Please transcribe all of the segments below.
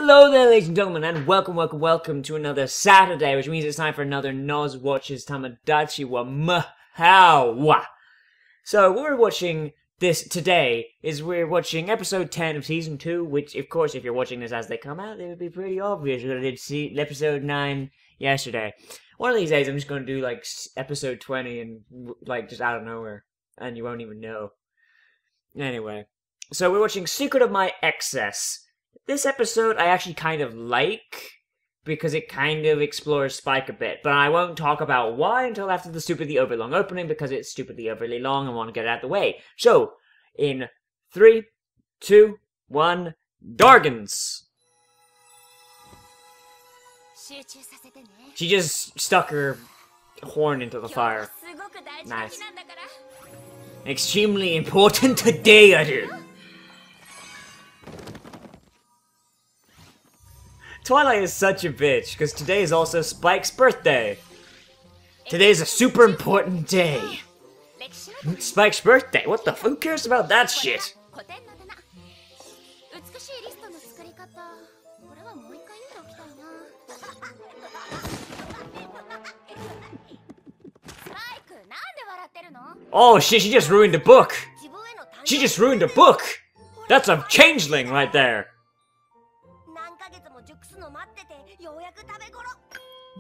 Hello there, ladies and gentlemen, and welcome to another Saturday, which means it's time for another Nozz Watches Tamadachi wa Mahawa. So, what we're watching this today is we're watching episode 10 of season 2, which, of course, if you're watching this as they come out, it would be pretty obvious that I did see episode 9 yesterday. One of these days, I'm just going to do, like, episode 20 and, like, just out of nowhere, and you won't even know. Anyway, so we're watching Secret of My Excess. This episode I actually kind of like, because it kind of explores Spike a bit, but I won't talk about why until after the stupidly overlong opening, because it's stupidly overly long and I want to get it out of the way. So, in 3, 2, 1, Dargans! She just stuck her horn into the fire. Nice. Extremely important today, I do. Twilight is such a bitch, because today is also Spike's birthday. Today is a super important day. Spike's birthday? What the f- who cares about that shit? Oh shit, she just ruined a book! She just ruined a book! That's a changeling right there!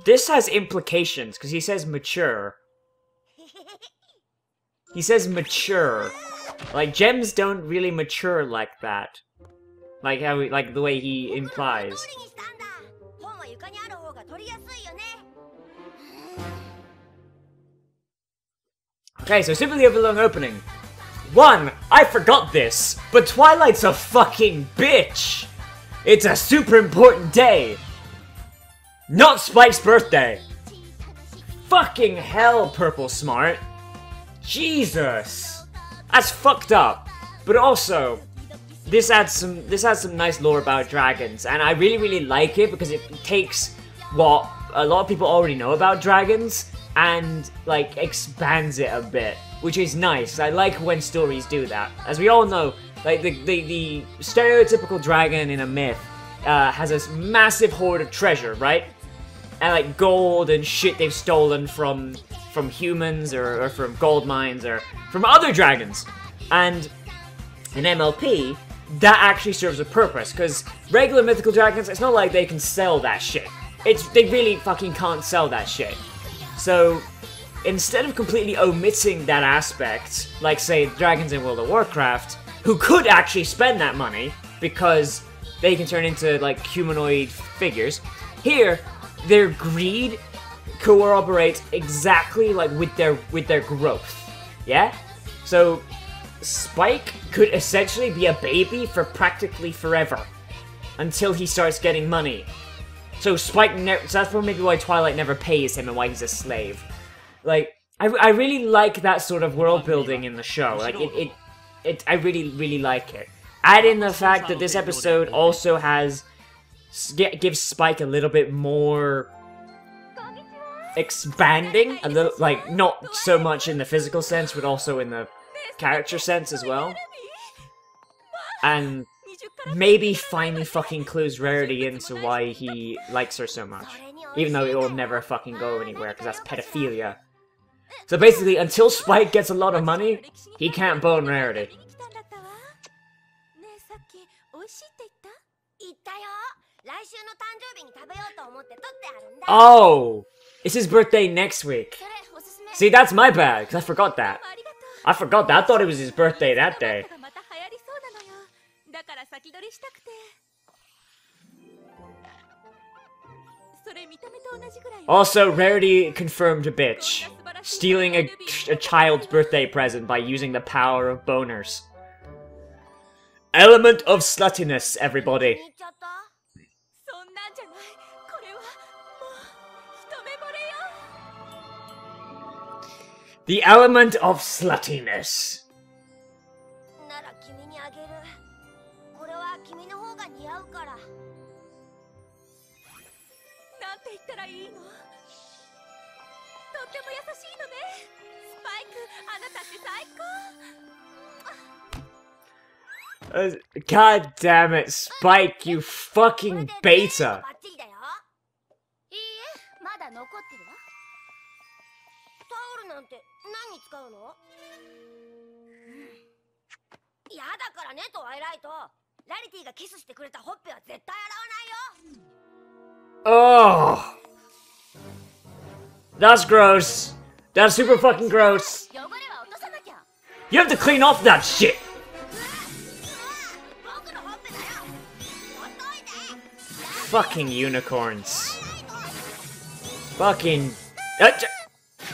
This has implications, because he says mature. He says mature. Like, gems don't really mature like that. Like how, like the way he implies. Okay, so simply overlong opening. 1, I forgot this, but Twilight's a fucking bitch! It's a super important day! Not Spike's birthday! Fucking hell, Purple Smart! Jesus! That's fucked up. But also, this adds some nice lore about dragons, and I really like it because it takes what a lot of people already know about dragons and, like, expands it a bit, which is nice. I like when stories do that. As we all know, like, the stereotypical dragon in a myth has this massive hoard of treasure, right? And like gold and shit they've stolen from humans or from gold mines or from other dragons. And in MLP, that actually serves a purpose, because regular mythical dragons, it's not like they can sell that shit. They really fucking can't sell that shit. So instead of completely omitting that aspect, like say dragons in World of Warcraft, who could actually spend that money because they can turn into like humanoid figures, here their greed corroborates exactly like with their growth. Yeah? So Spike could essentially be a baby for practically forever until he starts getting money. So Spike so that's maybe why Twilight never pays him and why he's a slave. Like, I really like that sort of world building in the show. Like I really like it. Add in the fact that this episode also gives Spike a little bit more expanding, a little, like, not so much in the physical sense, but also in the character sense as well. And maybe finally fucking clues Rarity into why he likes her so much. Even though it will never fucking go anywhere, because that's pedophilia. So basically, until Spike gets a lot of money, he can't bone Rarity. Oh! It's his birthday next week. See, that's my bad, because I forgot that. I thought it was his birthday that day. Also, Rarity confirmed a bitch. Stealing a child's birthday present by using the power of boners. Element of sluttiness, everybody. The element of sluttiness. God damn it, Spike, you fucking beta. やだからね、トワイライト。ラリティがキスしてくれたほっぺは絶対洗わないよ。 Oh, that's gross. That's super fucking gross. You have to clean off that shit. Fucking unicorns. Fucking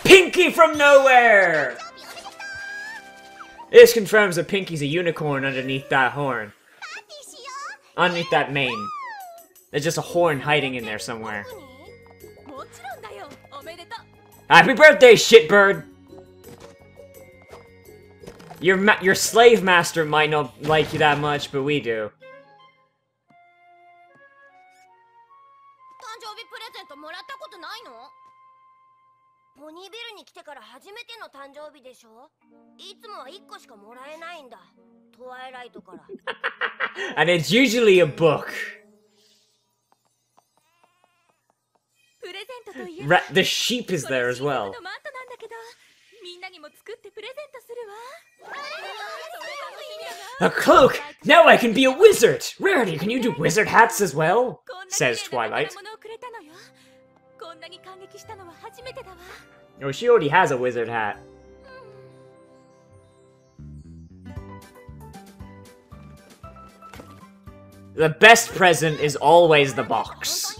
Pinky from nowhere. This confirms that Pinky's a unicorn underneath that horn. Underneath that mane. There's just a horn hiding in there somewhere. Happy birthday, shitbird! Your slave master might not like you that much, but we do. And it's usually a book. The sheep is there as well. A cloak! Now I can be a wizard! Rarity, can you do wizard hats as well? Says Twilight. Oh, she already has a wizard hat. The best present is always the box.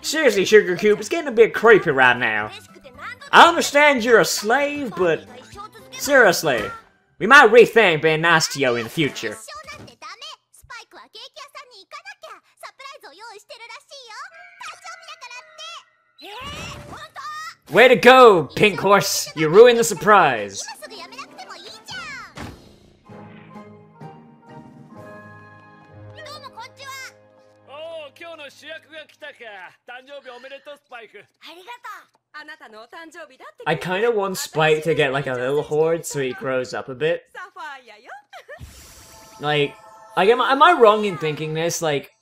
Seriously, Sugar Cube, it's getting a bit creepy right now. I understand you're a slave, but seriously, we might rethink being nice to you in the future. Way to go, Pink Horse! You ruined the surprise! I kinda want Spike to get like a little horde so he grows up a bit. Like, am I wrong in thinking this? Like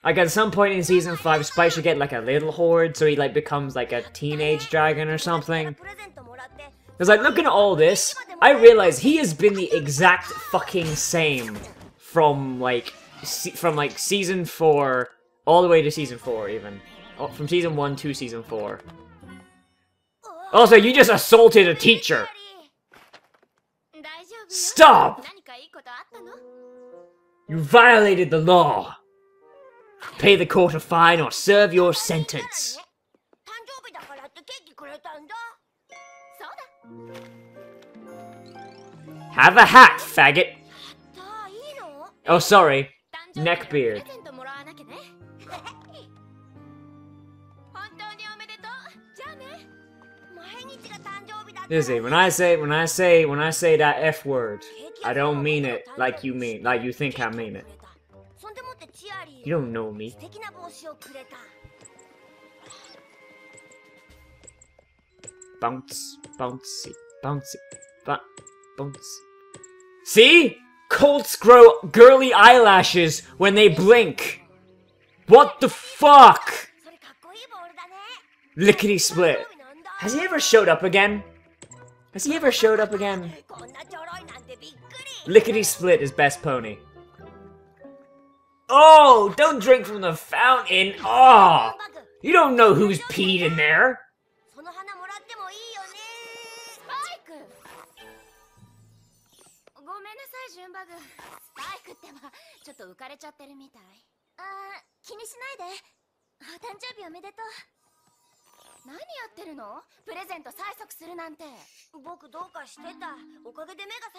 at some point in Season 5, Spike should get like a little horde so he like becomes like a teenage dragon or something. Because like looking at all this, I realize he has been the exact fucking same from like Season 4 all the way to Season 4 even. From Season 1 to Season 4. Also, you just assaulted a teacher! Stop! You violated the law! Pay the court a fine or serve your sentence. Have a hat, faggot! Oh, sorry. Neckbeard. Listen, when I say that F word, I don't mean it like you think I mean it. You don't know me. Bounce, bouncy, bouncy, bouncy. See? Colts grow girly eyelashes when they blink. What the fuck? Lickety split. Has he ever showed up again? Has he ever showed up again? Lickety split is best pony. Oh, don't drink from the fountain. Oh, you don't know who's peed in there.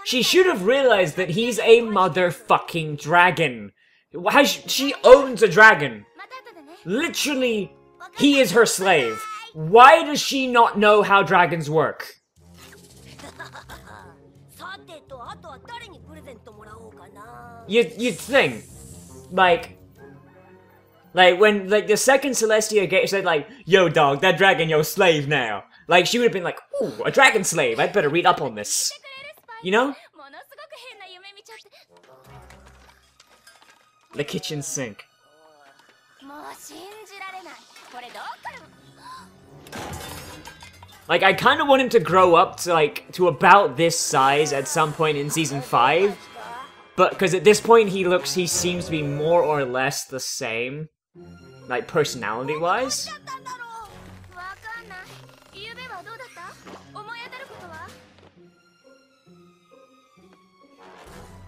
She should have realized that he's a motherfucking dragon. She owns a dragon. Literally, he is her slave. Why does she not know how dragons work? You'd think, like when the second Celestia said like, "Yo dog, that dragon your slave now." Like, she would have been like, ooh, a dragon slave, I'd better read up on this. You know? The kitchen sink. Like, I kind of want him to grow up to, like, to about this size at some point in Season 5. But, because at this point he seems to be more or less the same. Like, personality-wise.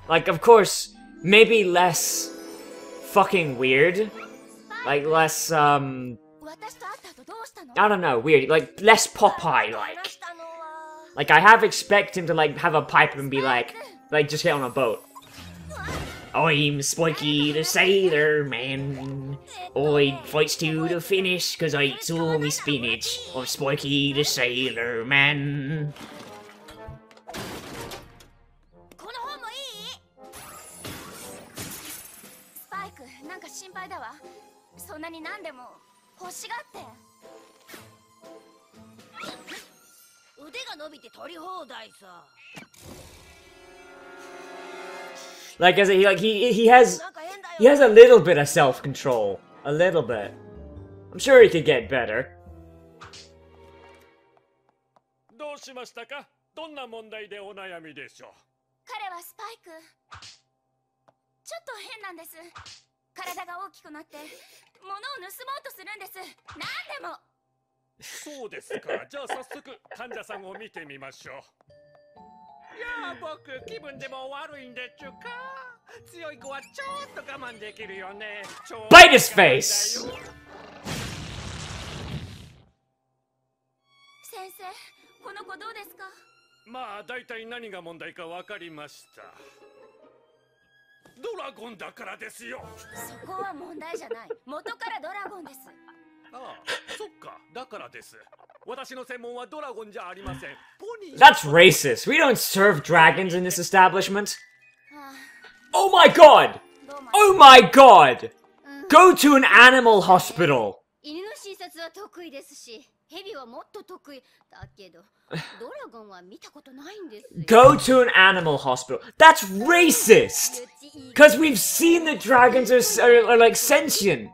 Like, of course, maybe less fucking weird. Like, less, I don't know, weird. Like, less Popeye-like. Like, I have expected him to, like, have a pipe and be like, just get on a boat. I'm Spiky the Sailor Man. I fights to the finish, cause I eat all me spinach. I'm Spiky the Sailor Man. Like, he has a little bit of self-control. A little bit. I'm sure he could get better. どうしましたか? どんな問題でお悩みでしょう? 彼はスパイク。ちょっと変なんです。体が大きくなって物を盗もうとするんです。何でも。そうですか。じゃあ早速患者さんを見てみましょう。いや、僕気分でも悪いんでちゅか。強い子はちょっと我慢できるよね。Bite his face. 先生、この子どうですか? まあ、だいたい何が問題かわかりました。ドラゴンだからですよ。そこは問題じゃない。元からドラゴンです。ああ、そっか。だからです。私の専門はドラゴンじゃありません。That's racist. We don't serve dragons in this establishment. Oh my god! Oh my god! Go to an animal hospital! 犬の診察は得意ですし、蛇はもっと得意だけど、ドラゴンは見たことないんです。Go to an animal hospital. That's racist! Because we've seen the dragons are like sentient.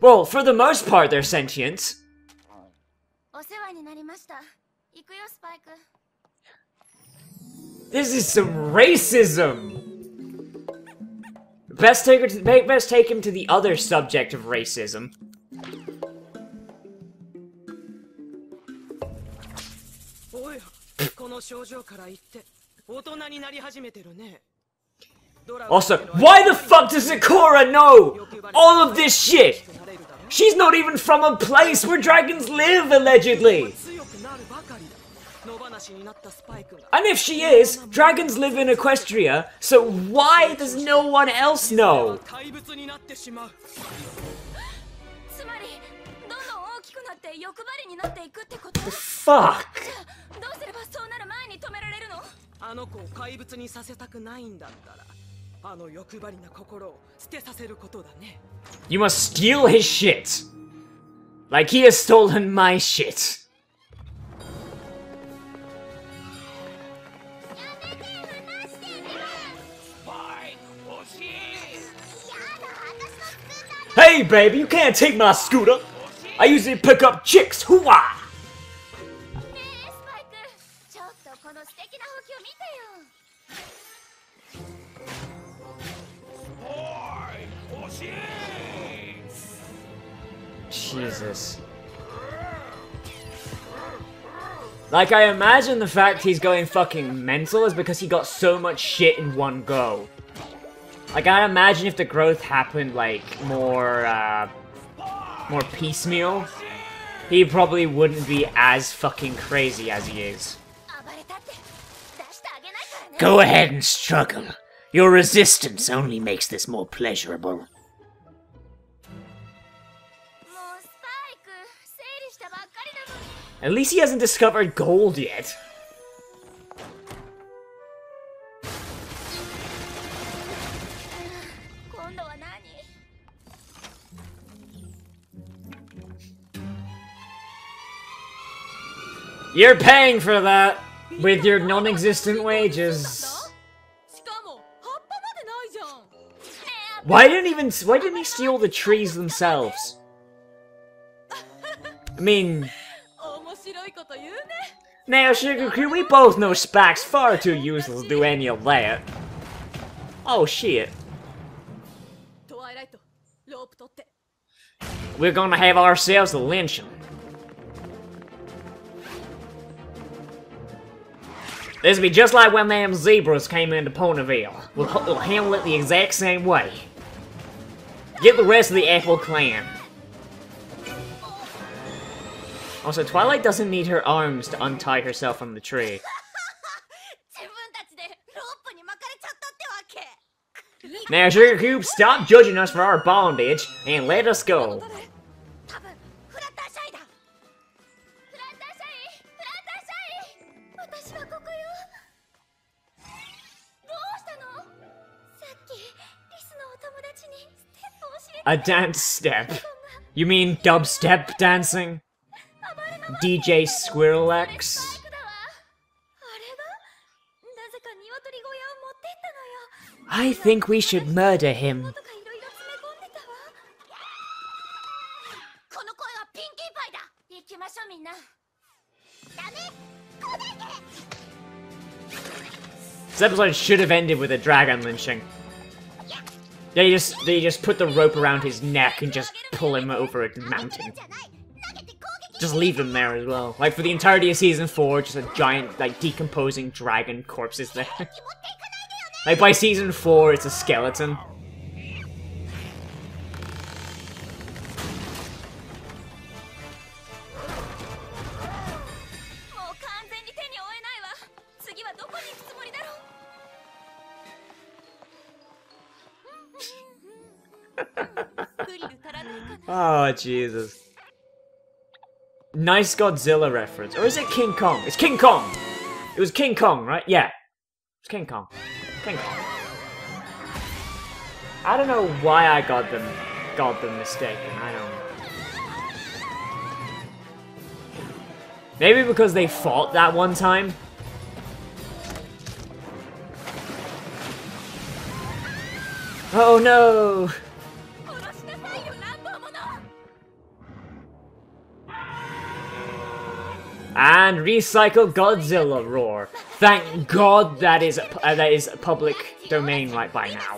Well, for the most part, they're sentient. お世話になりました。行くよ、スパイク。This is some racism! Best take him to the other subject of racism. おい、この症状から言って大人になり始めてるね。 Also, why the fuck does Ikora know all of this shit? She's not even from a place where dragons live, allegedly! And if she is, dragons live in Equestria, so why does no one else know? The fuck? あの子を怪物にさせたくないんだったら、あの欲張りな心を捨てさせることだね。 You must steal his shit. Like he has stolen my shit. Hey baby, you can't take my scooter. I usually pick up chicks. Hooah! Jesus. Like, I imagine the fact he's going fucking mental is because he got so much shit in one go. Like, I imagine if the growth happened, like, more piecemeal, he probably wouldn't be as fucking crazy as he is. Go ahead and struggle. Your resistance only makes this more pleasurable. At least he hasn't discovered gold yet. You're paying for that with your non-existent wages. Why didn't he steal the trees themselves? I mean... Now, Sugar, we both know Spike's far too useless to do any of that. Oh, shit. We're gonna have ourselves a lynching. This'll be just like when them zebras came into Ponyville. We'll handle it the exact same way. Get the rest of the Apple clan. Also, Twilight doesn't need her arms to untie herself from the tree. Now, Sugar Cube, stop judging us for our bondage and let us go. A dance step. You mean dubstep dancing? DJ Squirrel X? I think we should murder him. This episode should have ended with a dragon lynching. They just put the rope around his neck and just pull him over a mountain. Just leave him there as well. Like, for the entirety of Season 4, just a giant, like, decomposing dragon corpse is there. Like, by Season 4, it's a skeleton. Oh, Jesus. Nice Godzilla reference. Or is it King Kong? It's King Kong! It was King Kong, right? Yeah. It's King Kong. King Kong. I don't know why I got them mistaken. I don't know. Maybe because they fought that one time? Oh no! And recycle Godzilla roar. Thank God that is public domain right by now.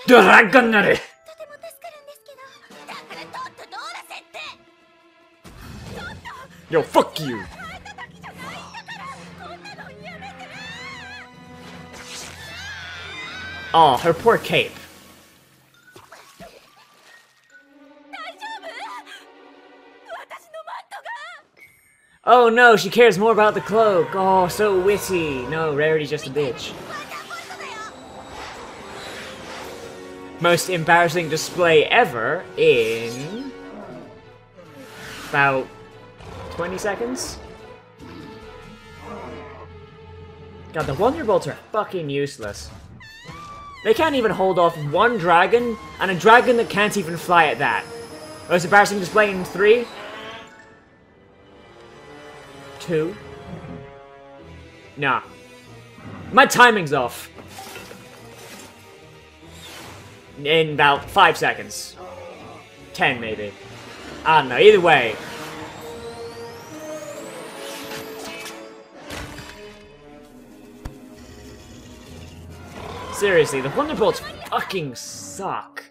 Dragonary. Yo, fuck you. Oh, her poor cape. Oh no, she cares more about the cloak. Oh, so witty. No, Rarity's just a bitch. Most embarrassing display ever in about 20 seconds? God, the Wonderbolts are fucking useless. They can't even hold off one dragon, and a dragon that can't even fly at that. Most embarrassing display in 3? 2? Nah. My timing's off. In about 5 seconds. 10 maybe. I don't know, either way. Seriously, the Wonderbolts fucking suck.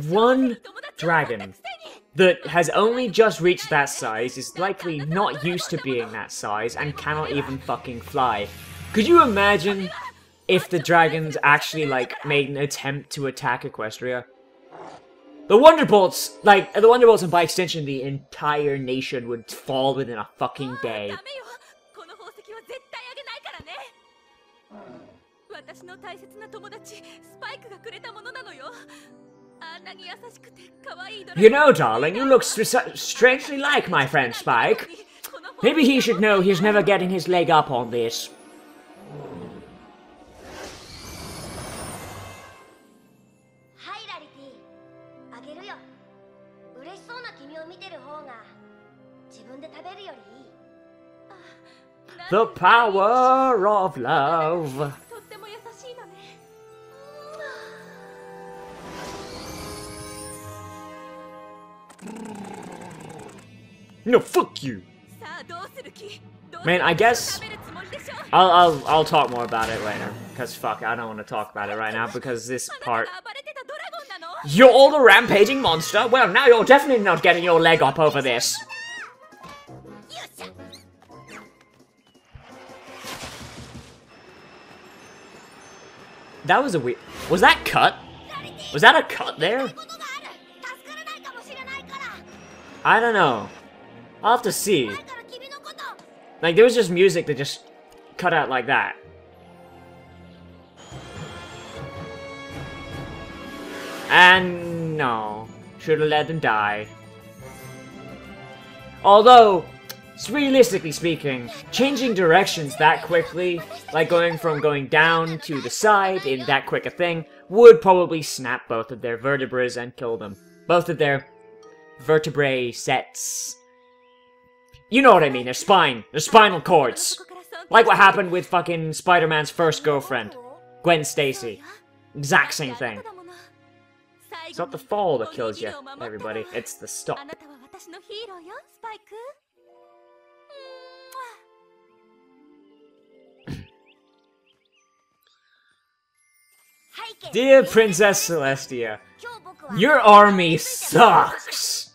One dragon that has only just reached that size is likely not used to being that size and cannot even fucking fly. Could you imagine if the dragons actually, like, made an attempt to attack Equestria? The Wonderbolts, like, the Wonderbolts and by extension the entire nation would fall within a fucking day. You know, darling, you look strangely like my friend Spike. Maybe he should know he's never getting his leg up on this. そうな君を見てる方が自分で食べるよりいい。 The power of love. とっても優しいのね。 No, fuck you. さあどうする気？ Man, I guess I'll talk more about it later. Cause fuck, I don't want to talk about it right now because this part. You're all the rampaging monster? Well, now you're definitely not getting your leg up over this. That was a weird... Was that cut? Was that a cut there? I don't know. I'll have to see. Like, there was just music that just cut out like that. And no. Should've let them die. Although, realistically speaking, changing directions that quickly, like going down to the side in that quick a thing, would probably snap both of their vertebrae and kill them. Both of their vertebrae sets. You know what I mean, their spine, their spinal cords. Like what happened with fucking Spider-Man's first girlfriend, Gwen Stacy. Exact same thing. It's not the fall that kills you, everybody, it's the stop. Dear Princess Celestia, your army sucks!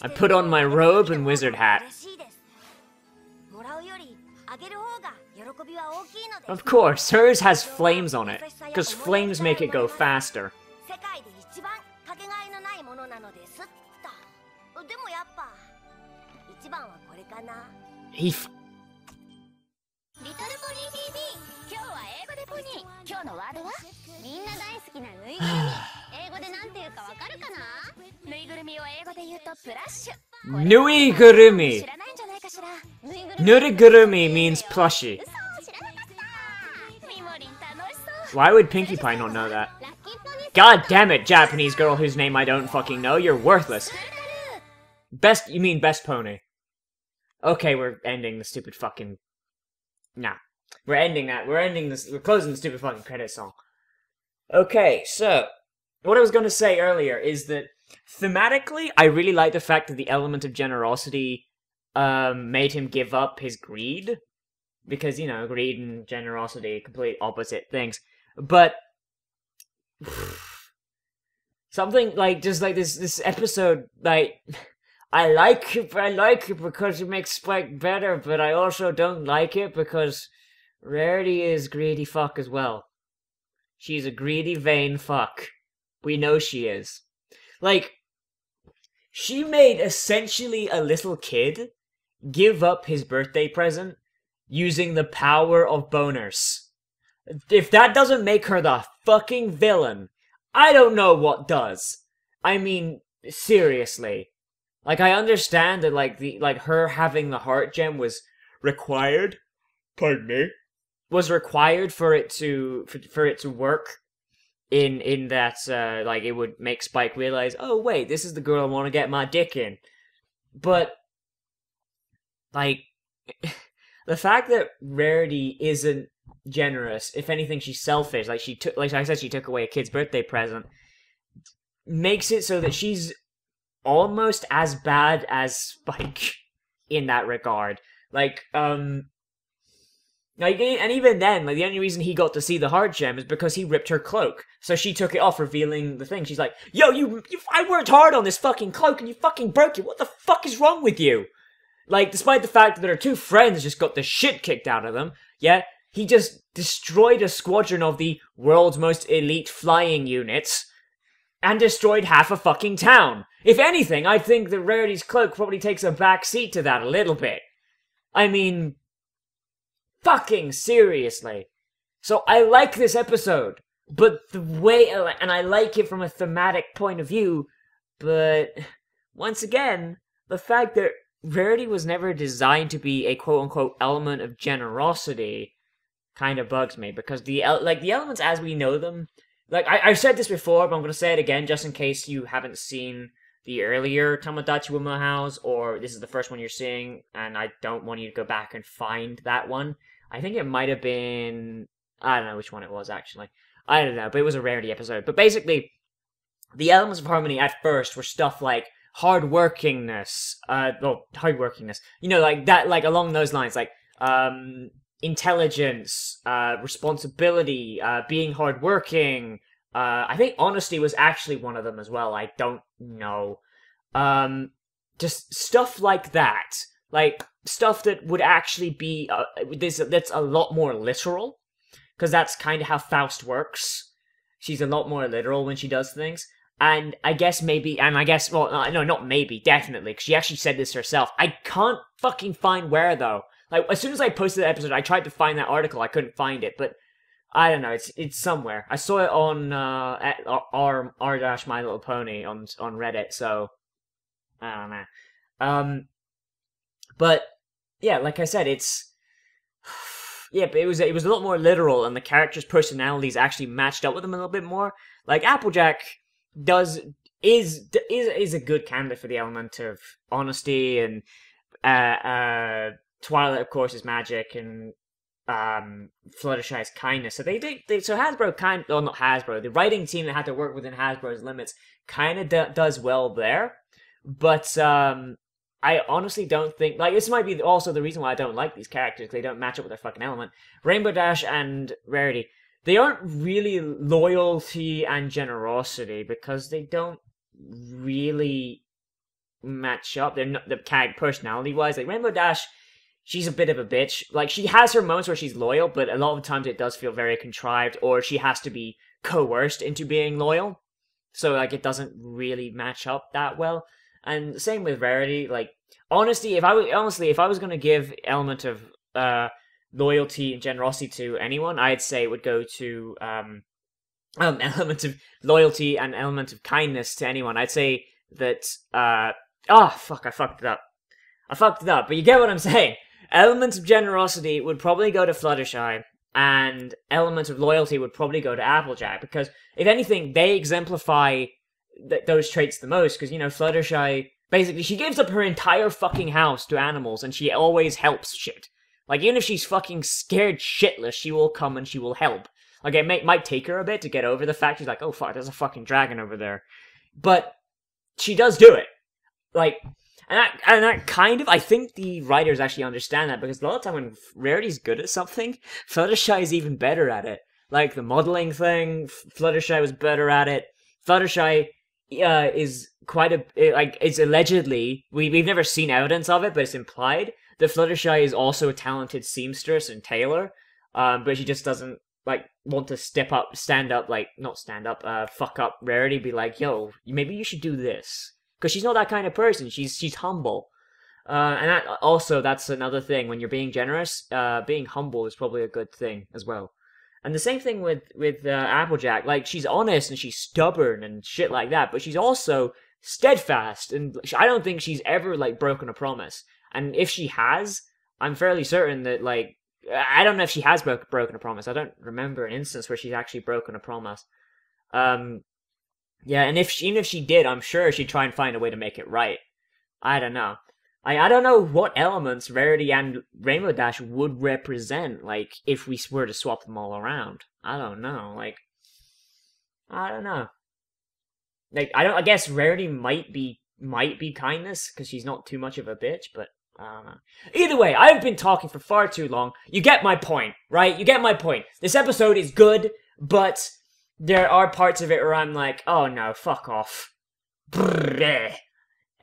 I put on my robe and wizard hat. Of course, hers has flames on it, because flames make it go faster. He f- Nuigurumi. Nurigurumi means plushie. Why would Pinkie Pie not know that? God damn it, Japanese girl whose name I don't fucking know, you're worthless. You mean best pony. Okay, we're ending the stupid fucking... Nah. We're ending that. We're closing the stupid fucking credit song. Okay, so... What I was gonna say earlier is that thematically, I really like the fact that the element of generosity made him give up his greed. Because, you know, greed and generosity, complete opposite things. But... something like, just like this episode, like... I like it because it makes Spike better, but I also don't like it because Rarity is greedy fuck as well. She's a greedy, vain fuck. We know she is. Like, she made essentially a little kid give up his birthday present using the power of boners. If that doesn't make her the fucking villain, I don't know what does. I mean, seriously. Like, I understand that, like, her having the heart gem was required. Pardon me. Was required for it to work. In that, like, it would make Spike realize, oh wait, this is the girl I want to get my dick in. But, like, the fact that Rarity isn't generous, if anything, she's selfish. Like I said, she took away a kid's birthday present, makes it so that she's almost as bad as Spike in that regard. Like, and even then, like, the only reason he got to see the heart gem is because he ripped her cloak. So she took it off, revealing the thing. She's like, yo, I worked hard on this fucking cloak and you fucking broke it. What the fuck is wrong with you? Like, despite the fact that her two friends just got the shit kicked out of them, yeah, he just destroyed a squadron of the world's most elite flying units and destroyed half a fucking town. If anything, I think that Rarity's cloak probably takes a back seat to that a little bit. I mean, fucking seriously. So I like this episode, but the way, and I like it from a thematic point of view, but once again, the fact that Rarity was never designed to be a quote-unquote element of generosity kind of bugs me, because the elements as we know them, like I've said this before, but I'm gonna say it again just in case you haven't seen the earlier Tomodachi Woman House, or this is the first one you're seeing, and I don't want you to go back and find that one. I think it might have been, I don't know which one it was actually. I don't know, but it was a Rarity episode. But basically, the elements of harmony at first were stuff like hardworkingness, you know, like that, like along those lines, like intelligence, responsibility, being hardworking. I think honesty was actually one of them as well. I don't know. Just stuff like that, like stuff that would actually be that's a lot more literal, because that's kind of how Faust works. She's a lot more literal when she does things. And I guess maybe, well, no, not maybe, definitely, because she actually said this herself. I can't fucking find where, though. Like, as soon as I posted the episode, I tried to find that article, I couldn't find it, but I don't know, it's somewhere. I saw it on, at r-My Little Pony on Reddit, so, I don't know. But, yeah, like I said, it's, yeah, but it was a lot more literal, and the characters' personalities actually matched up with them a little bit more. Like, Applejack is a good candidate for the element of honesty, and Twilight, of course, is magic, and Fluttershy is kindness. So so Hasbro not Hasbro, the writing team that had to work within Hasbro's limits kind of does well there. But I honestly don't think, like, this might be also the reason why I don't like these characters. They don't match up with their fucking element. Rainbow Dash and Rarity, they aren't really loyalty and generosity, because they don't really match up. They're not the personality-wise. Like, Rainbow Dash, she's a bit of a bitch. Like, she has her moments where she's loyal, but a lot of the times it does feel very contrived, or she has to be coerced into being loyal. So, like, it doesn't really match up that well. And same with Rarity. Like, honestly, if I was going to give element of loyalty and generosity to anyone, I'd say it would go to element of loyalty and element of kindness to anyone. I'd say that fuck, I fucked it up, but you get what I'm saying. Element of generosity would probably go to Fluttershy, and element of loyalty would probably go to Applejack, because if anything, they exemplify those traits the most, because, you know, Fluttershy, basically, she gives up her entire fucking house to animals, and she always helps shit. Like, even if she's fucking scared shitless, she will come and she will help. Like, it might take her a bit to get over the fact she's like, oh fuck, there's a fucking dragon over there. But she does do it. Like, and that kind of, I think the writers actually understand that, because a lot of the time when Rarity's good at something, Fluttershy is even better at it. Like, the modeling thing, Fluttershy was better at it. Fluttershy is quite it's allegedly, we've never seen evidence of it, but it's implied that Fluttershy is also a talented seamstress and tailor, but she just doesn't, like, want to fuck up Rarity, be like, yo, maybe you should do this. Because she's not that kind of person, she's humble. And that's another thing, when you're being generous, being humble is probably a good thing as well. And the same thing with Applejack. Like, she's honest and she's stubborn and shit like that, but she's also steadfast, and I don't think she's ever, like, broken a promise. And if she has, I'm fairly certain that, like, I don't know if she has broken a promise. I don't remember an instance where she's actually broken a promise. Yeah, and even if she did, I'm sure she'd try and find a way to make it right. I don't know. I don't know what elements Rarity and Rainbow Dash would represent, like, if we were to swap them all around. I don't know, like, I don't know. Like, I guess Rarity might be kindness, because she's not too much of a bitch, but I don't know. Either way, I've been talking for far too long. You get my point, right? You get my point. This episode is good, but there are parts of it where I'm like, oh no, fuck off.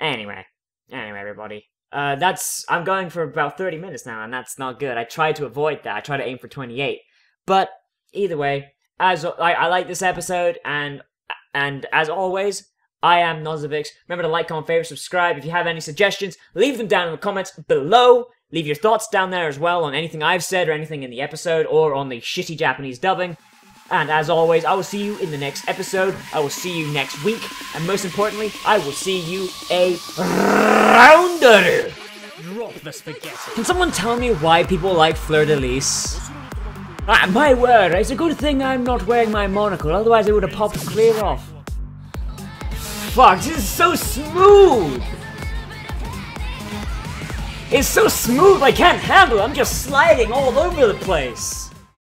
Anyway, everybody. I'm going for about 30 minutes now, and that's not good. I tried to avoid that. I tried to aim for 28. But, either way, I like this episode, and as always, I am Nozz. Remember to like, comment, favorite, subscribe. If you have any suggestions, leave them down in the comments below. Leave your thoughts down there as well on anything I've said or anything in the episode or on the shitty Japanese dubbing. And as always, I will see you in the next episode. I will see you next week. And most importantly, I will see you rounder. Drop the spaghetti. Can someone tell me why people like Fleur de Lis? Ah, my word, it's a good thing I'm not wearing my monocle, otherwise it would have popped clear off. Fuck, this is so smooth! It's so smooth I can't handle it, I'm just sliding all over the place!